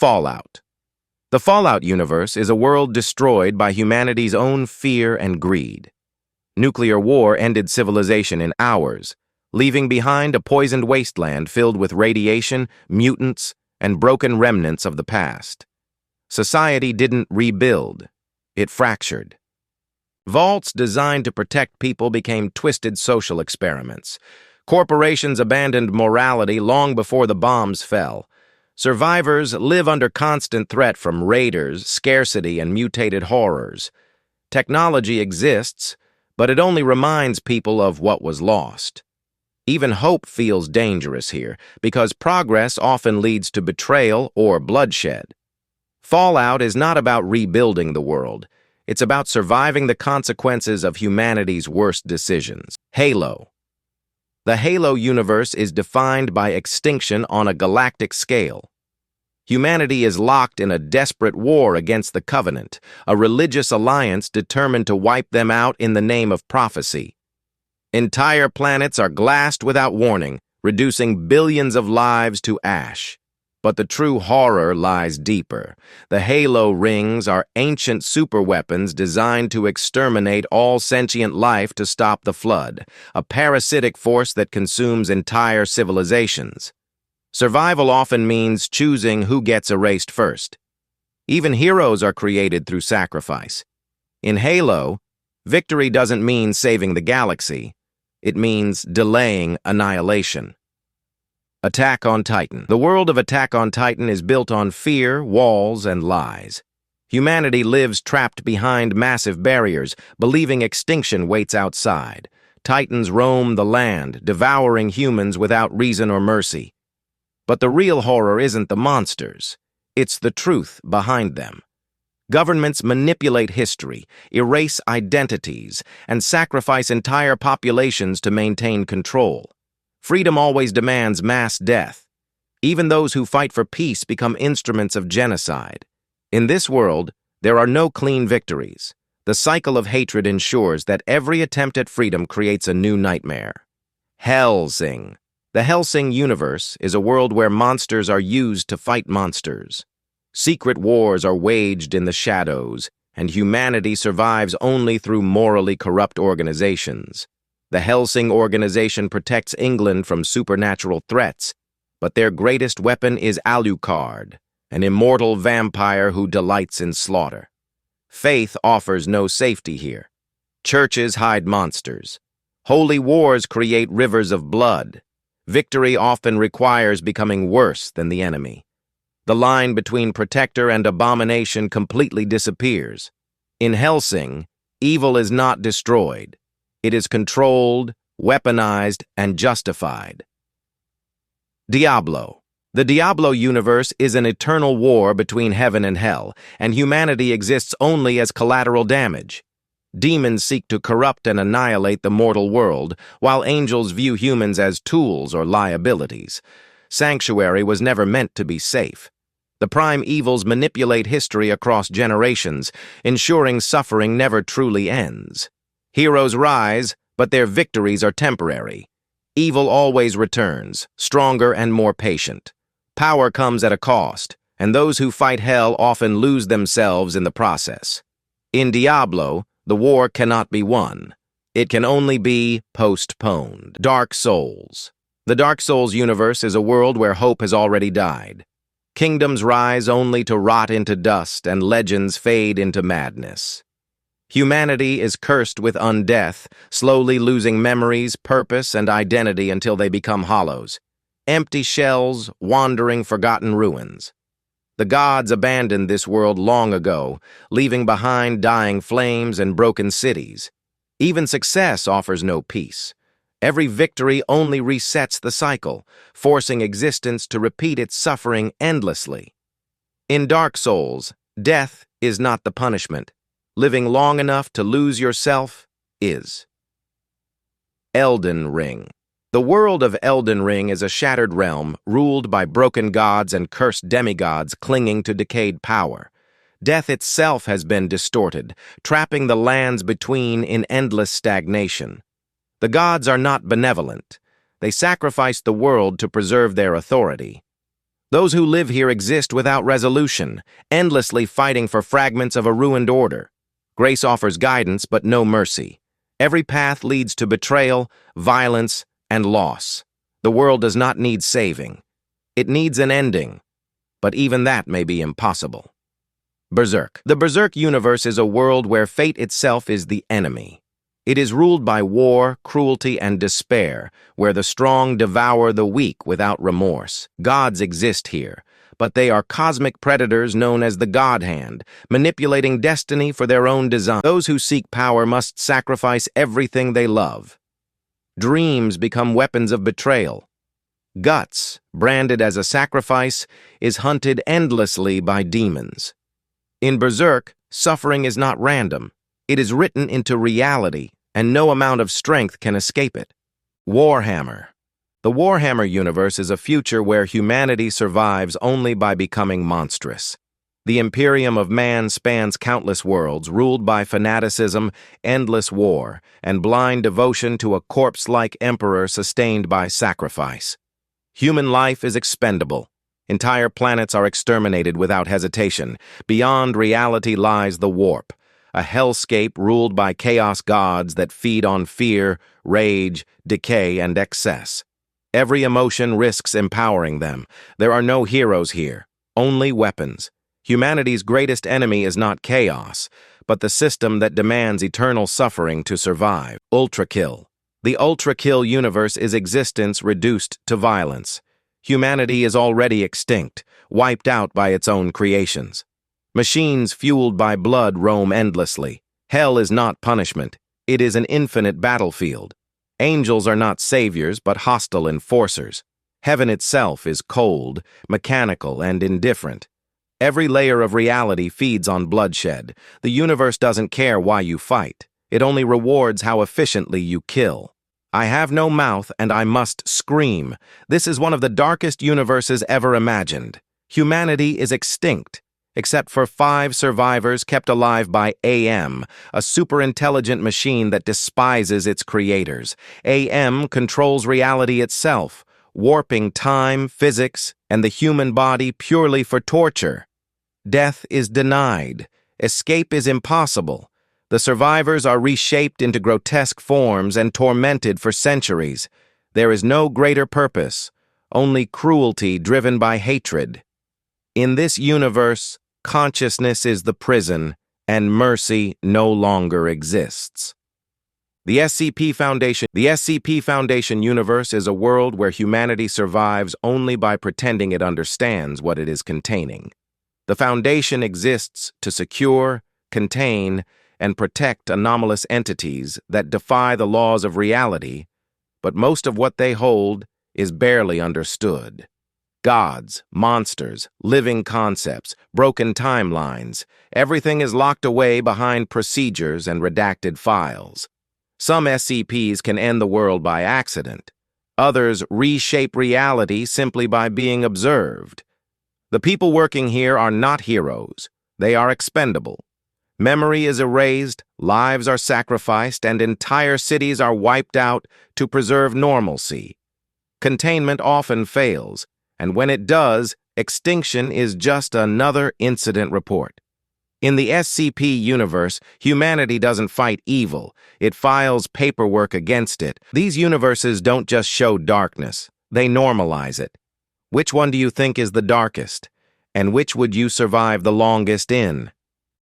Fallout. The Fallout universe is a world destroyed by humanity's own fear and greed. Nuclear war ended civilization in hours, leaving behind a poisoned wasteland filled with radiation, mutants, and broken remnants of the past. Society didn't rebuild, it fractured. Vaults designed to protect people became twisted social experiments. Corporations abandoned morality long before the bombs fell. Survivors live under constant threat from raiders, scarcity, and mutated horrors. Technology exists, but it only reminds people of what was lost. Even hope feels dangerous here, because progress often leads to betrayal or bloodshed. Fallout is not about rebuilding the world. It's about surviving the consequences of humanity's worst decisions. Halo. The Halo universe is defined by extinction on a galactic scale. Humanity is locked in a desperate war against the Covenant, a religious alliance determined to wipe them out in the name of prophecy. Entire planets are glassed without warning, reducing billions of lives to ash. But the true horror lies deeper. The Halo rings are ancient superweapons designed to exterminate all sentient life to stop the flood, a parasitic force that consumes entire civilizations. Survival often means choosing who gets erased first. Even heroes are created through sacrifice. In Halo, victory doesn't mean saving the galaxy. It means delaying annihilation. Attack on Titan. The world of Attack on Titan is built on fear, walls, and lies. Humanity lives trapped behind massive barriers, believing extinction waits outside. Titans roam the land, devouring humans without reason or mercy. But the real horror isn't the monsters. It's the truth behind them. Governments manipulate history, erase identities, and sacrifice entire populations to maintain control. Freedom always demands mass death. Even those who fight for peace become instruments of genocide. In this world, there are no clean victories. The cycle of hatred ensures that every attempt at freedom creates a new nightmare. Hellsing. The Hellsing universe is a world where monsters are used to fight monsters. Secret wars are waged in the shadows, and humanity survives only through morally corrupt organizations. The Hellsing organization protects England from supernatural threats, but their greatest weapon is Alucard, an immortal vampire who delights in slaughter. Faith offers no safety here. Churches hide monsters. Holy wars create rivers of blood. Victory often requires becoming worse than the enemy. The line between protector and abomination completely disappears. In Hellsing, evil is not destroyed. It is controlled, weaponized, and justified. Diablo. The Diablo universe is an eternal war between heaven and hell, and humanity exists only as collateral damage. Demons seek to corrupt and annihilate the mortal world, while angels view humans as tools or liabilities. Sanctuary was never meant to be safe. The prime evils manipulate history across generations, ensuring suffering never truly ends. Heroes rise, but their victories are temporary. Evil always returns, stronger and more patient. Power comes at a cost, and those who fight hell often lose themselves in the process. In Diablo, the war cannot be won. It can only be postponed. Dark Souls. The Dark Souls universe is a world where hope has already died. Kingdoms rise only to rot into dust, and legends fade into madness. Humanity is cursed with undeath, slowly losing memories, purpose, and identity until they become hollows. Empty shells, wandering, forgotten ruins. The gods abandoned this world long ago, leaving behind dying flames and broken cities. Even success offers no peace. Every victory only resets the cycle, forcing existence to repeat its suffering endlessly. In Dark Souls, death is not the punishment. Living long enough to lose yourself is. Elden Ring. The world of Elden Ring is a shattered realm ruled by broken gods and cursed demigods clinging to decayed power. Death itself has been distorted, trapping the lands between in endless stagnation. The gods are not benevolent. They sacrifice the world to preserve their authority. Those who live here exist without resolution, endlessly fighting for fragments of a ruined order. Grace offers guidance, but no mercy. Every path leads to betrayal, violence, and loss. The world does not need saving. It needs an ending, but even that may be impossible. Berserk. The Berserk universe is a world where fate itself is the enemy. It is ruled by war, cruelty, and despair, where the strong devour the weak without remorse. Gods exist here, but they are cosmic predators known as the God Hand, manipulating destiny for their own design. Those who seek power must sacrifice everything they love. Dreams become weapons of betrayal. Guts, branded as a sacrifice, is hunted endlessly by demons. In Berserk, suffering is not random. It is written into reality, and no amount of strength can escape it. Warhammer. The Warhammer universe is a future where humanity survives only by becoming monstrous. The Imperium of Man spans countless worlds, ruled by fanaticism, endless war, and blind devotion to a corpse-like emperor sustained by sacrifice. Human life is expendable. Entire planets are exterminated without hesitation. Beyond reality lies the warp, a hellscape ruled by chaos gods that feed on fear, rage, decay, and excess. Every emotion risks empowering them. There are no heroes here, only weapons. Humanity's greatest enemy is not chaos, but the system that demands eternal suffering to survive. Ultrakill. The Ultrakill universe is existence reduced to violence. Humanity is already extinct, wiped out by its own creations. Machines fueled by blood roam endlessly. Hell is not punishment. It is an infinite battlefield. Angels are not saviors, but hostile enforcers. Heaven itself is cold, mechanical, and indifferent. Every layer of reality feeds on bloodshed. The universe doesn't care why you fight. It only rewards how efficiently you kill. I have no mouth, and I must scream. This is one of the darkest universes ever imagined. Humanity is extinct, except for 5 survivors kept alive by AM, a superintelligent machine that despises its creators. AM controls reality itself, warping time, physics, and the human body purely for torture. Death is denied. Escape is impossible. The survivors are reshaped into grotesque forms and tormented for centuries. There is no greater purpose, only cruelty driven by hatred. In this universe, consciousness is the prison, and mercy no longer exists. The SCP Foundation universe is a world where humanity survives only by pretending it understands what it is containing. The Foundation exists to secure, contain, and protect anomalous entities that defy the laws of reality, but most of what they hold is barely understood. Gods, monsters, living concepts, broken timelines, everything is locked away behind procedures and redacted files. Some SCPs can end the world by accident. Others reshape reality simply by being observed. The people working here are not heroes. They are expendable. Memory is erased, lives are sacrificed, and entire cities are wiped out to preserve normalcy. Containment often fails, and when it does, extinction is just another incident report. In the SCP universe, humanity doesn't fight evil. It files paperwork against it. These universes don't just show darkness. They normalize it. Which one do you think is the darkest? And which would you survive the longest in?